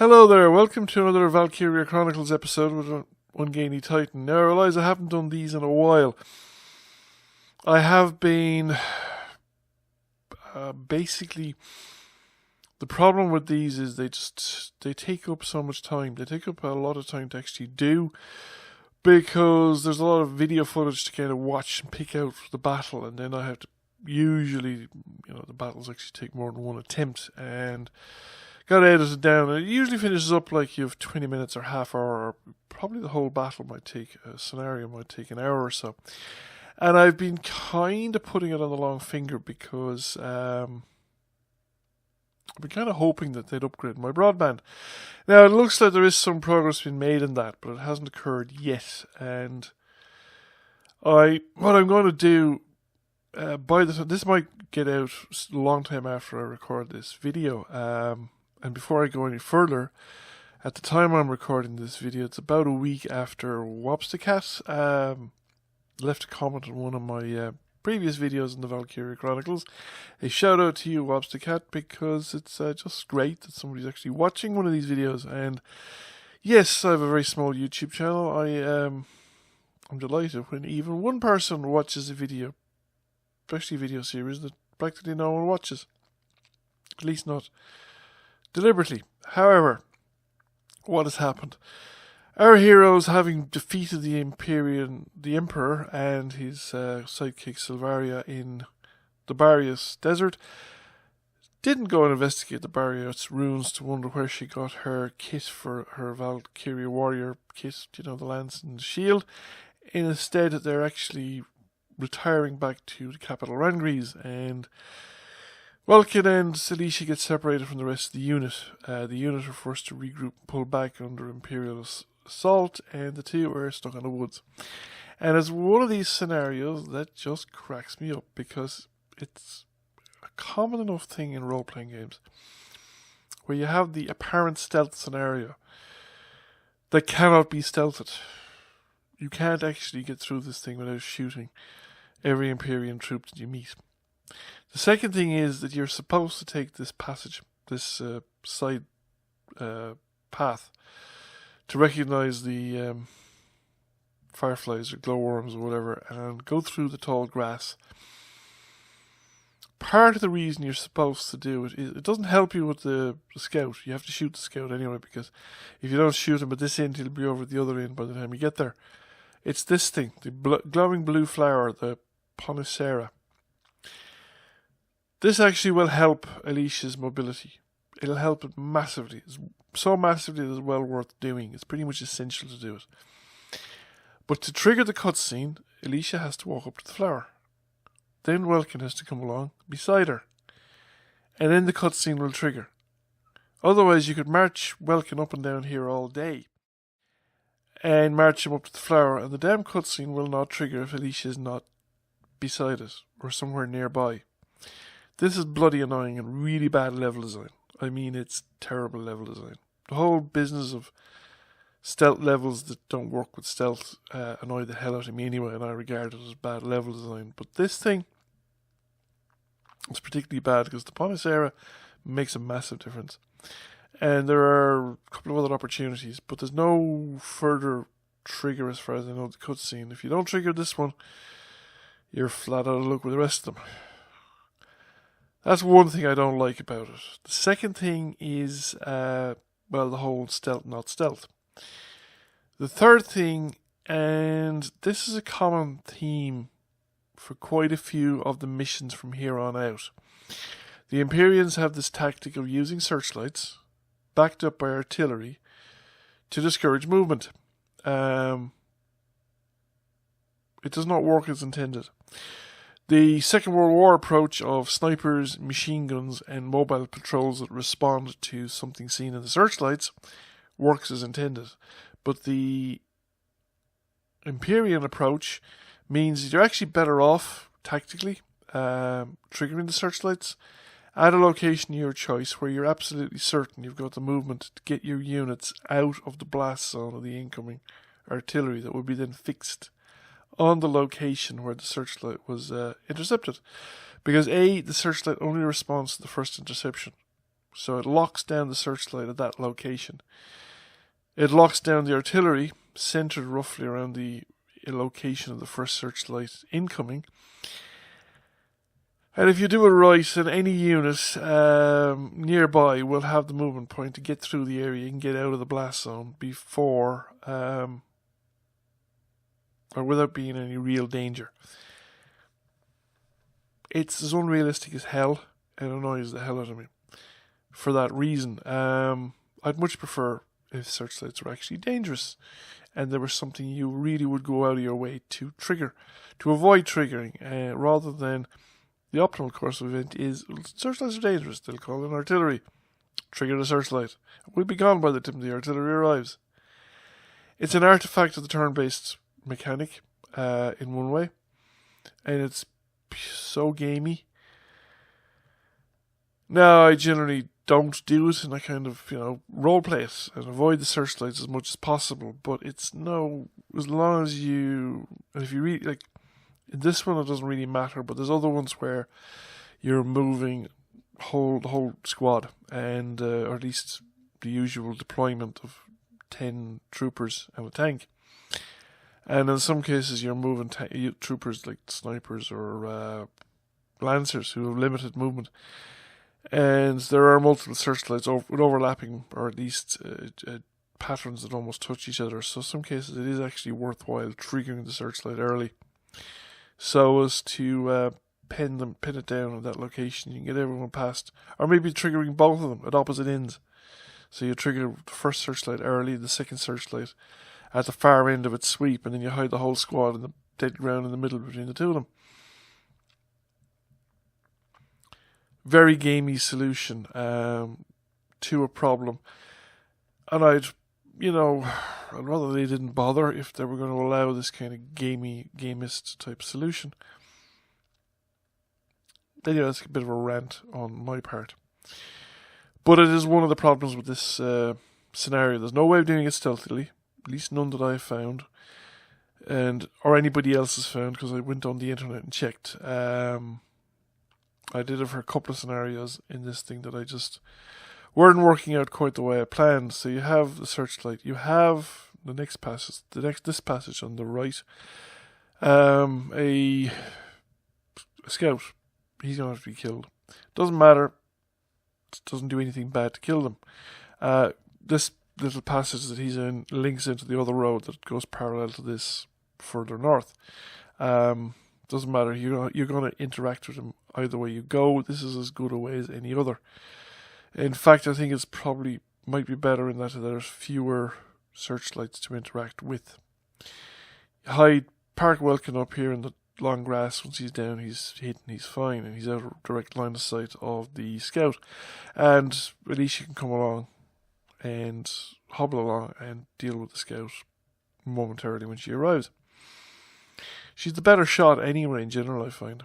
Hello there, welcome to another Valkyria Chronicles episode with Ungainly Titan. Now I realise I haven't done these in a while. I have been... basically, the problem with these is they take up so much time. They take up a lot of time to actually do, because there's a lot of video footage to kind of watch and pick out for the battle, and then I have to usually, the battles actually take more than one attempt, and got to edit it down. And it usually finishes up like you have 20 minutes or half hour, or probably the whole battle might take, a scenario might take an hour or so. And I've been kind of putting it on the long finger because I've been kind of hoping that they'd upgrade my broadband. Now, it looks like there is some progress being made in that, but it hasn't occurred yet. And what I'm going to do, by the time, this might get out a long time after I record this video, and before I go any further, at the time I'm recording this video, it's about a week after Wobstacat left a comment on one of my previous videos in the Valkyria Chronicles. A shout out to you, Wobstacat, because it's just great that somebody's actually watching one of these videos. And yes, I have a very small YouTube channel. I'm delighted when even one person watches a video, especially a video series that practically no one watches. At least not deliberately. However, what has happened? Our heroes, having defeated the Emperor and his sidekick Silvaria in the Barrios Desert, didn't go and investigate the Barrios ruins to wonder where she got her kit for her Valkyria warrior kit, the lance and the shield. Instead, they're actually retiring back to the capital Rangris, and Welkin and Alicia get separated from the rest of the unit. The unit are forced to regroup and pull back under Imperial assault, and the two are stuck in the woods. And it's one of these scenarios that just cracks me up, because it's a common enough thing in role-playing games where you have the apparent stealth scenario that cannot be stealthed. You can't actually get through this thing without shooting every Imperial troop that you meet. The second thing is that you're supposed to take this passage, this side path, to recognize the fireflies or glowworms or whatever, and go through the tall grass. Part of the reason you're supposed to do it is it doesn't help you with the scout. You have to shoot the scout anyway, because if you don't shoot him at this end, he'll be over at the other end by the time you get there. It's this thing, the glowing blue flower, the Ponicera. This actually will help Alicia's mobility. It'll help it massively. It's so massively that it's well worth doing. It's pretty much essential to do it. But to trigger the cutscene, Alicia has to walk up to the flower. Then Welkin has to come along beside her. And then the cutscene will trigger. Otherwise, you could march Welkin up and down here all day and march him up to the flower, and the damn cutscene will not trigger if Alicia is not beside it or somewhere nearby. This is bloody annoying and really bad level design. I mean, it's terrible level design. The whole business of stealth levels that don't work with stealth annoy the hell out of me anyway, and I regard it as bad level design. But this thing is particularly bad because the Ponicera makes a massive difference. And there are a couple of other opportunities, but there's no further trigger as far as I know the cutscene. If you don't trigger this one, you're flat out of luck with the rest of them. That's one thing I don't like about it. The second thing is, the whole stealth, not stealth. The third thing, and this is a common theme for quite a few of the missions from here on out. The Imperians have this tactic of using searchlights, backed up by artillery, to discourage movement. It does not work as intended. The Second World War approach of snipers, machine guns, and mobile patrols that respond to something seen in the searchlights works as intended. But the Imperial approach means you're actually better off, tactically, triggering the searchlights at a location of your choice where you're absolutely certain you've got the movement to get your units out of the blast zone of the incoming artillery that will be then fixed on the location where the searchlight was intercepted. Because A, the searchlight only responds to the first interception. So it locks down the searchlight at that location. It locks down the artillery, centered roughly around the location of the first searchlight incoming. And if you do it right, then any unit nearby will have the movement point to get through the area and get out of the blast zone before, or without being in any real danger. It's as unrealistic as hell. It annoys the hell out of me. For that reason, I'd much prefer if searchlights were actually dangerous and there was something you really would go out of your way to trigger, to avoid triggering, rather than the optimal course of event is searchlights are dangerous. They'll call in artillery, trigger the searchlight. We'll be gone by the time the artillery arrives. It's an artifact of the turn-based mechanic in one way, and it's so gamey. Now, I generally don't do it, and I kind of, role play it and avoid the searchlights as much as possible. But it's as long as you, and if you really, like, in this one it doesn't really matter, but there's other ones where you're moving the whole squad, and or at least the usual deployment of 10 troopers and a tank. And in some cases you're moving troopers like snipers or lancers who have limited movement. And there are multiple searchlights with overlapping, or at least patterns that almost touch each other. So in some cases it is actually worthwhile triggering the searchlight early, so as to pin it down at that location. You can get everyone past, or maybe triggering both of them at opposite ends. So you trigger the first searchlight early, the second searchlight at the far end of its sweep, and then you hide the whole squad in the dead ground in the middle between the two of them. Very gamey solution to a problem. And I'd rather they didn't bother if they were going to allow this kind of gamist type solution. Then that's a bit of a rant on my part. But it is one of the problems with this scenario. There's no way of doing it stealthily, at least none that I've found, or anybody else has found, because I went on the internet and checked. I did it for a couple of scenarios in this thing that I just weren't working out quite the way I planned. So you have the searchlight, you have this passage on the right, a scout. He's going to have to be killed. Doesn't matter. It doesn't do anything bad to kill them. This little passage that he's in links into the other road that goes parallel to this further north. Doesn't matter. You're going to interact with him either way you go. This is as good a way as any other. In fact, I think it's probably might be better in that there's fewer searchlights to interact with. Park Welkin up here in the long grass. Once he's down, he's hidden, he's fine, and he's out of direct line of sight of the scout. And Alicia can come along and hobble along and deal with the scout momentarily when she arrives. She's the better shot anyway in general, I find.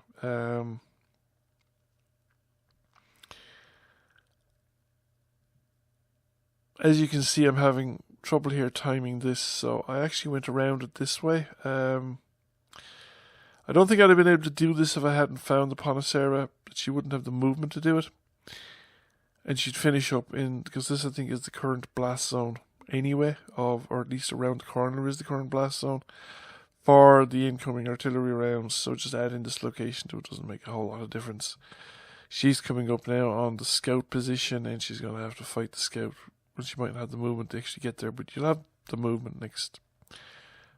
As you can see, I'm having trouble here timing this, so I actually went around it this way. I don't think I'd have been able to do this if I hadn't found the Ponacera, but she wouldn't have the movement to do it. And she'd finish up because this I think is the current blast zone anyway, or at least around the corner is the current blast zone for the incoming artillery rounds. So just add in this location to it, doesn't make a whole lot of difference. She's coming up now on the scout position, and she's going to have to fight the scout. Well, she might not have the movement to actually get there, but you'll have the movement next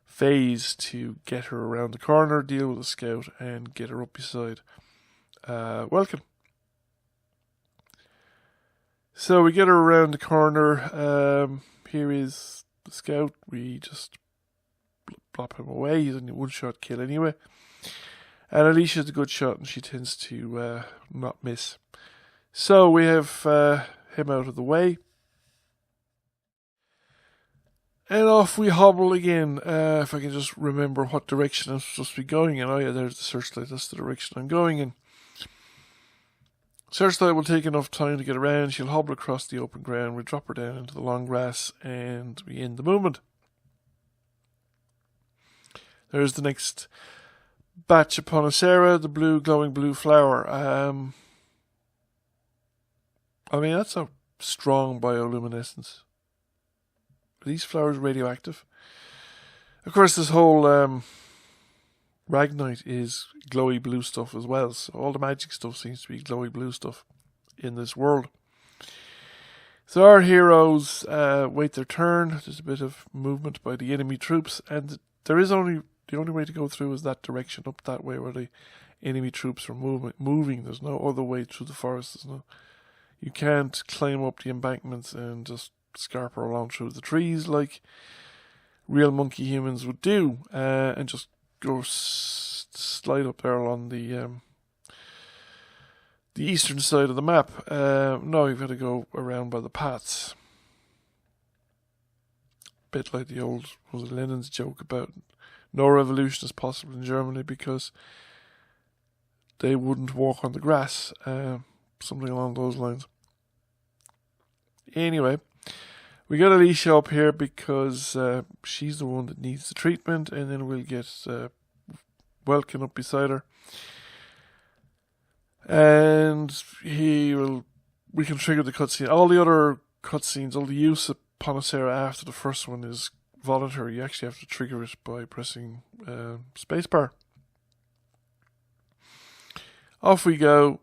phase to get her around the corner, deal with the scout, and get her up beside Welkin. So we get her around the corner. Here is the scout. We just plop him away. He's only a one-shot kill anyway. And Alicia's a good shot, and she tends to not miss. So we have him out of the way. And off we hobble again. If I can just remember what direction I'm supposed to be going in. Oh yeah, there's the searchlight. That's the direction I'm going in. Searchlight will take enough time to get around. She'll hobble across the open ground. We drop her down into the long grass and we end the movement. There's the next batch of Ponacera, the glowing blue flower. I mean, that's a strong bioluminescence. Are these flowers radioactive? Of course, this whole Ragnite is glowy blue stuff as well. So all the magic stuff seems to be glowy blue stuff in this world. So our heroes wait their turn. There's a bit of movement by the enemy troops, and there is the only way to go through is that direction, up that way where the enemy troops are moving. There's no other way through the forest. You can't climb up the embankments and just scarper along through the trees like real monkey humans would do, and just go slide up there along the eastern side of the map. No, you've got to go around by the paths. Bit like the old Lenin's joke about no revolution is possible in Germany because they wouldn't walk on the grass. Something along those lines. Anyway, we got Alicia up here because she's the one that needs the treatment, and then we'll get Welkin up beside her. And we can trigger the cutscene. All the other cutscenes, all the use of Panacea after the first one is voluntary. You actually have to trigger it by pressing spacebar. Off we go.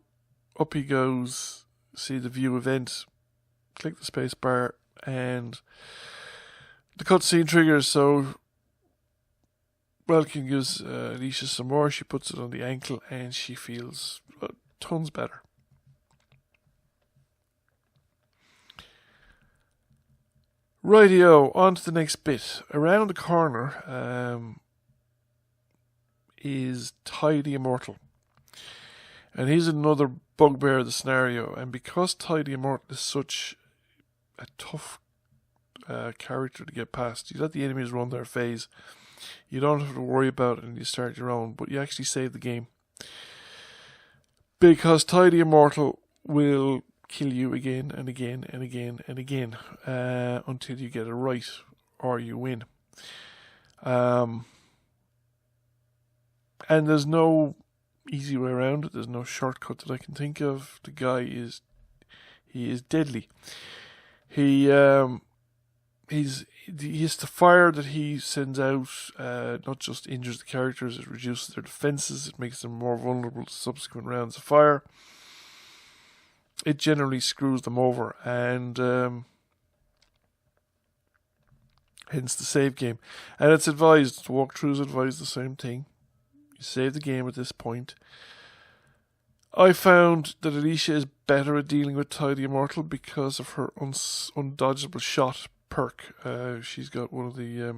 Up he goes. See the view event. Click the spacebar and the cutscene triggers. So Welkin gives Alicia some more. She puts it on the ankle and she feels tons better. Rightio, on to the next bit. Around the corner is Ty the Immortal. And he's another bugbear of the scenario. And because Ty the Immortal is such a tough character to get past, you let the enemies run their phase. You don't have to worry about it and you start your own, but you actually save the game. Because Ty the Immortal will kill you again and again and again and again until you get it right or you win. And there's no easy way around it. There's no shortcut that I can think of. The guy is deadly. He's the fire that he sends out not just injures the characters, it reduces their defenses, it makes them more vulnerable to subsequent rounds of fire. It generally screws them over, and hence the save game. And it's advised, walkthroughs advise the same thing. You save the game at this point. I found that Alicia is better at dealing with Ty the Immortal because of her undodgeable shot perk. She's got one of the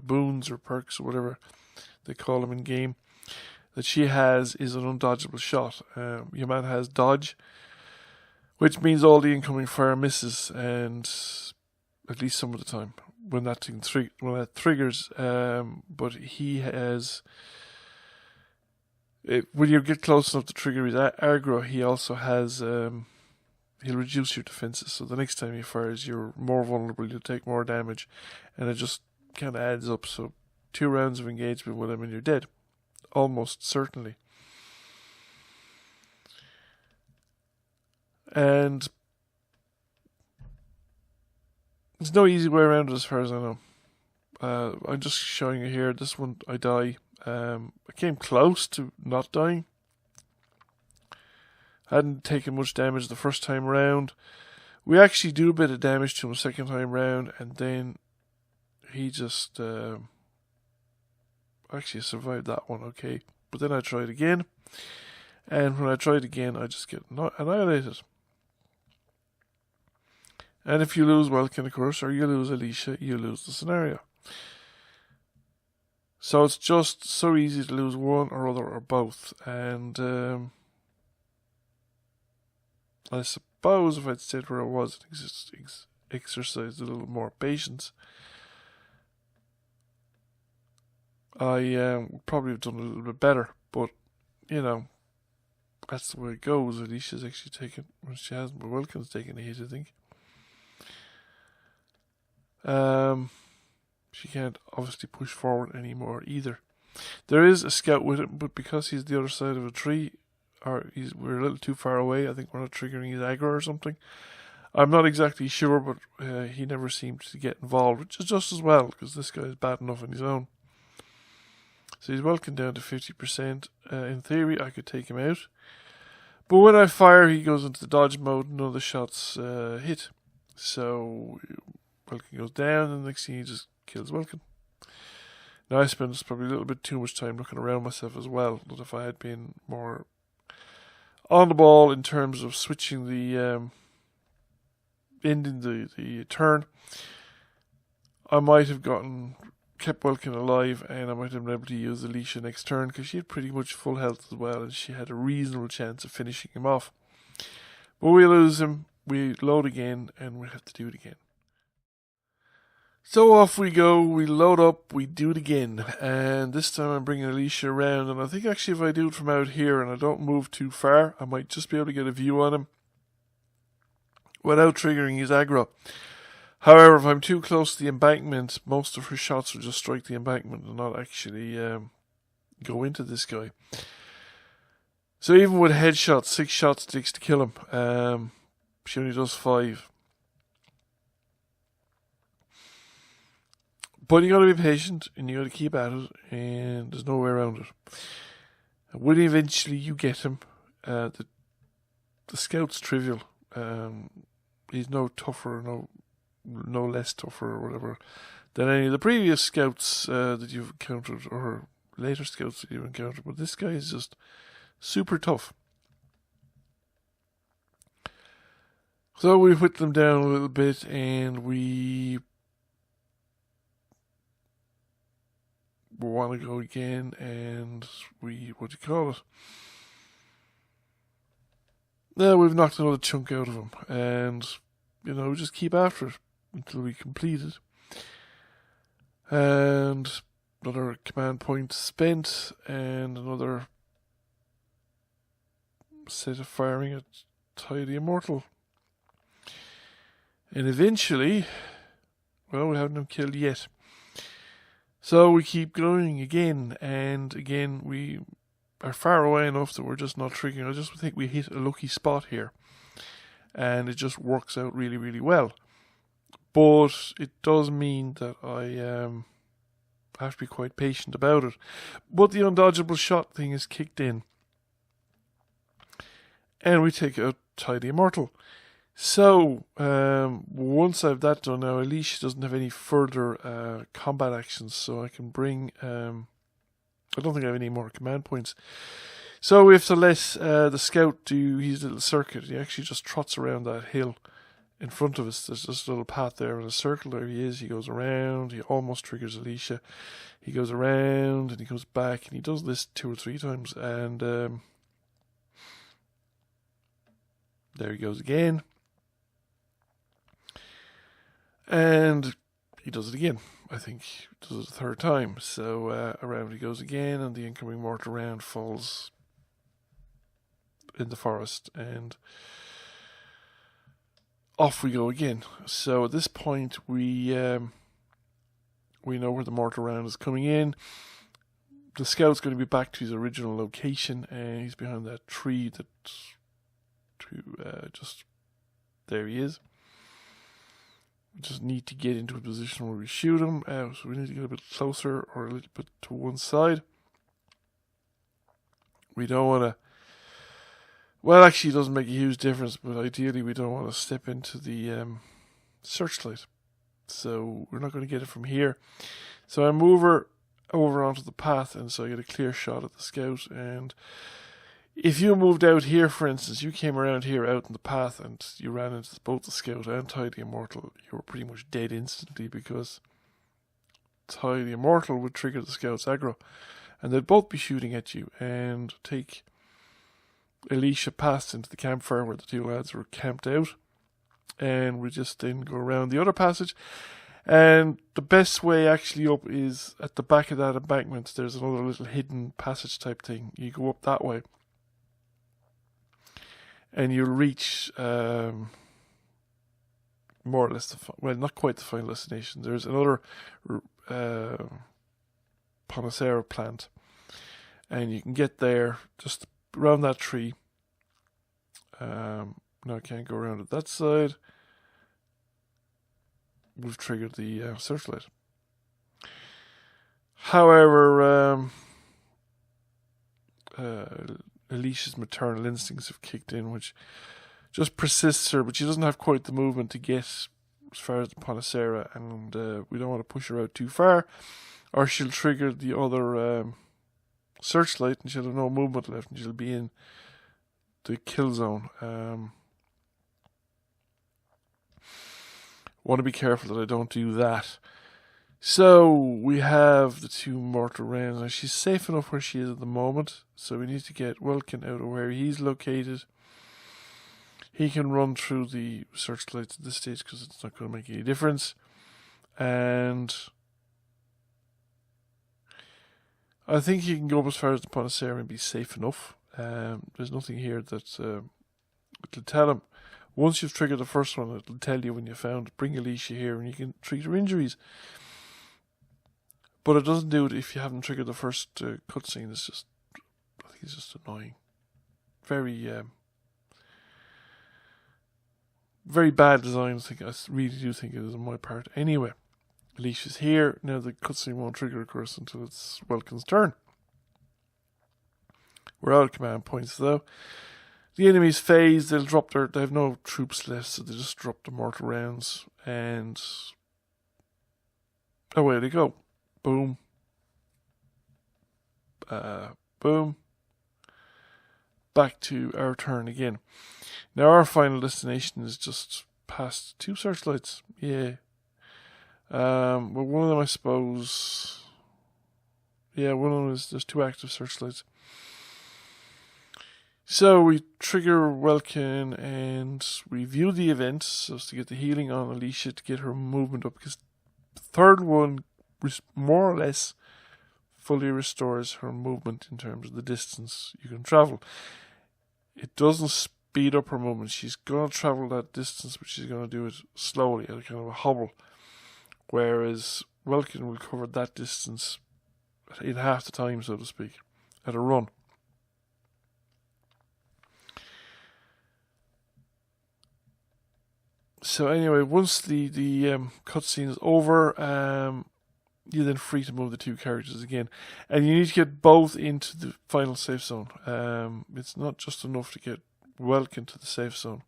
boons or perks or whatever they call them in game that she has is an undodgeable shot. Your man has dodge, which means all the incoming fire misses, and at least some of the time when that thing triggers. But he has. When you get close enough to trigger his aggro, he also has. He'll reduce your defenses, so the next time he fires, you're more vulnerable. You'll take more damage, and it just kind of adds up. So 2 rounds of engagement with him, and you're dead, almost certainly. And there's no easy way around it as far as I know. I'm just showing you here. This one, I die. I came close to not dying. I hadn't taken much damage the first time round. We actually do a bit of damage to him the second time round, and then he just actually survived that one okay. But then I tried again, and when I tried again, I just get annihilated. And if you lose Welkin, of course, or you lose Alicia, you lose the scenario. So it's just so easy to lose one or other or both. And I suppose if I'd stayed where I was and exercised a little more patience, I would probably have done a little bit better. But, you know, that's the way it goes. Alicia's actually taken, well, she hasn't, but Welkin's taken a hit, I think. She can't obviously push forward anymore either. There is a scout with him, but because he's the other side of a tree, we're a little too far away. I think we're not triggering his aggro or something. I'm not exactly sure, but he never seemed to get involved, which is just as well, because this guy is bad enough on his own. So he's Welkin down to 50%. In theory, I could take him out. But when I fire, he goes into the dodge mode, none of the shots hit. So Welkin goes down, and the next thing he just kills Welkin. Now I spent probably a little bit too much time looking around myself as well. But if I had been more on the ball in terms of switching the ending the turn, I might have kept Welkin alive, and I might have been able to use Alicia next turn, because she had pretty much full health as well, and she had a reasonable chance of finishing him off. But we lose him, we load again, and we have to do it again. So off we go, we load up, we do it again, and this time I'm bringing Alicia around, and I think actually if I do it from out here and I don't move too far, I might just be able to get a view on him without triggering his aggro. However, if I'm too close to the embankment, most of her shots will just strike the embankment and not actually go into this guy. So even with headshots, 6 shots takes to kill him. She only does 5. But you got to be patient, and you got to keep at it, and there's no way around it. And when eventually you get him, the scout's trivial. He's no tougher, no less tougher or whatever than any of the previous scouts that you've encountered, or later scouts that you've encountered. But this guy is just super tough. So we whip them down a little bit, and we want to go again, and what do you call it? Now we've knocked another chunk out of him, and we just keep after it until we complete it. And another command point spent, and another set of firing at Ty the Immortal. And eventually, we haven't him killed yet. So we keep going again, and again we are far away enough that we're just not triggering. I just think we hit a lucky spot here, and it just works out really, really well. But it does mean that I have to be quite patient about it. But the undodgeable shot thing is kicked in, and we take out Ty the Immortal. So, once I've that done now, Alicia doesn't have any further combat actions, so I can bring... I don't think I have any more command points. So we have to let the scout do his little circuit. He actually just trots around that hill in front of us. There's just a little path there and a circle. There he is. He goes around. He almost triggers Alicia. He goes around and he goes back, and he does this 2 or 3 times. And there he goes again. And he does it again. I think he does it a 3rd time. So around he goes again, and the incoming mortar round falls in the forest, and off we go again. So at this point, we know where the mortar round is coming in. The scout's going to be back to his original location, and he's behind that tree just there he is. We just need to get into a position where we shoot him. So we need to get a bit closer, or a little bit to one side. We don't want to... Well, actually, it doesn't make a huge difference, but ideally we don't want to step into the searchlight. So we're not going to get it from here. So I move her over onto the path, and so I get a clear shot at the scout. And if you moved out here, for instance, you came around here out in the path and you ran into both the scout and Ty the Immortal, you were pretty much dead instantly, because Ty the Immortal would trigger the scout's aggro, and they'd both be shooting at you and take Alicia past into the campfire where the 2 lads were camped out, and we just then go around the other passage. And the best way actually up is at the back of that embankment. There's another little hidden passage type thing. You go up that way, and you'll reach more or less not quite the final destination. There's another Panacea plant, and you can get there just around that tree. No, I can't go around it that side. We've triggered the searchlight. However, Alicia's maternal instincts have kicked in, which just persists her, but she doesn't have quite the movement to get as far as the Ponacera, and we don't want to push her out too far, or she'll trigger the other searchlight and she'll have no movement left and she'll be in the kill zone. Want to be careful that I don't do that. So we have the two mortar rounds. Now she's safe enough where she is at the moment, so we need to get Welkin out of where he's located. He can run through the searchlights at this stage because it's not going to make any difference. And I think he can go up as far as the Ponacera and be safe enough. There's nothing here that it'll tell him. Once you've triggered the first one, it'll tell you when you found it. Bring Alicia here and you can treat her injuries. But it doesn't do it if you haven't triggered the first cutscene. It's just, I think it's just annoying. Very, very bad design. I really do think it is on my part. Anyway, Alicia's here. Now the cutscene won't trigger, of course, until it's Welkin's turn. We're out of command points, though. The enemy's phased. They have no troops left, so they just drop the mortar rounds. And away they go. Boom. Boom. Back to our turn again. Now our final destination is just past two searchlights. Yeah. Well, one of them, I suppose. Yeah, one of them is there's two active searchlights. So we trigger Welkin and we view the event so as to get the healing on Alicia to get her movement up, because the third one more or less fully restores her movement in terms of the distance you can travel. It doesn't speed up her movement. She's going to travel that distance, but she's going to do it slowly at a kind of a hobble, whereas Welkin will cover that distance in half the time, so to speak, at a run. So anyway, once the cutscene is over, you're then free to move the two characters again. And you need to get both into the final safe zone. It's not just enough to get Welkin to the safe zone.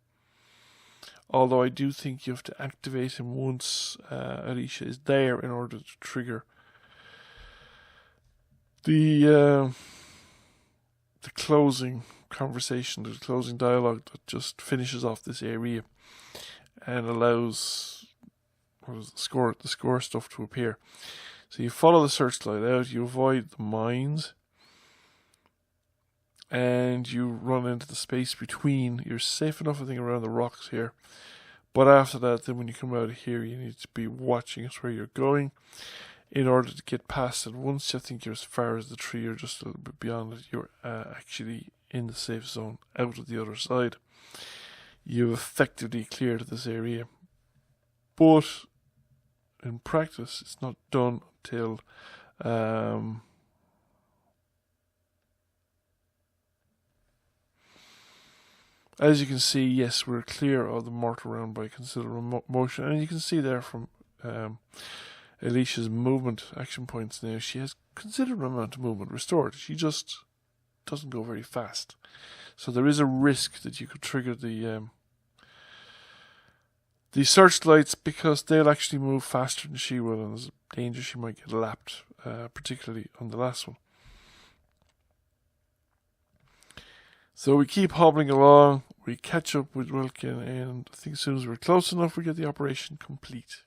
Although I do think you have to activate him once Alicia is there in order to trigger the closing conversation, the closing dialogue that just finishes off this area and allows the score stuff to appear. So you follow the searchlight out, you avoid the mines, and you run into the space between. You're safe enough, I think, around the rocks here. But after that, then when you come out of here, you need to be watching it where you're going in order to get past it. Once you think you're as far as the tree or just a little bit beyond it, you're actually in the safe zone out of the other side. You've effectively cleared this area. But in practice, it's not done until as you can see, yes, we're clear of the mortar round by considerable motion. And you can see there from Alicia's movement action points now, she has considerable amount of movement restored. She just doesn't go very fast. So there is a risk that you could trigger the searchlights, because they'll actually move faster than she will, and there's a danger she might get lapped, particularly on the last one. So we keep hobbling along, we catch up with Welkin, and I think as soon as we're close enough, we get the operation complete.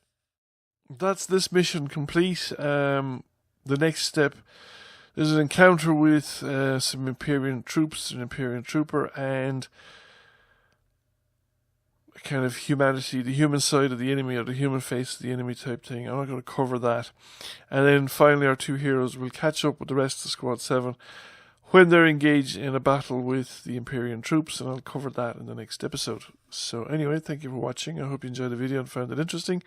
That's this mission complete. The next step is an encounter with some Imperial troops, an Imperial trooper, and a kind of humanity, the human side of the enemy, or the human face of the enemy type thing. I'm not going to cover that. And then finally our two heroes will catch up with the rest of Squad 7 when they're engaged in a battle with the Imperial troops, and I'll cover that in the next episode. So anyway, thank you for watching. I hope you enjoyed the video and found it interesting.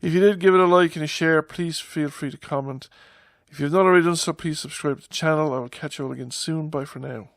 If you did, give it a like and a share. Please feel free to comment. If you've not already done so, please subscribe to the channel. I will catch you all again soon. Bye for now.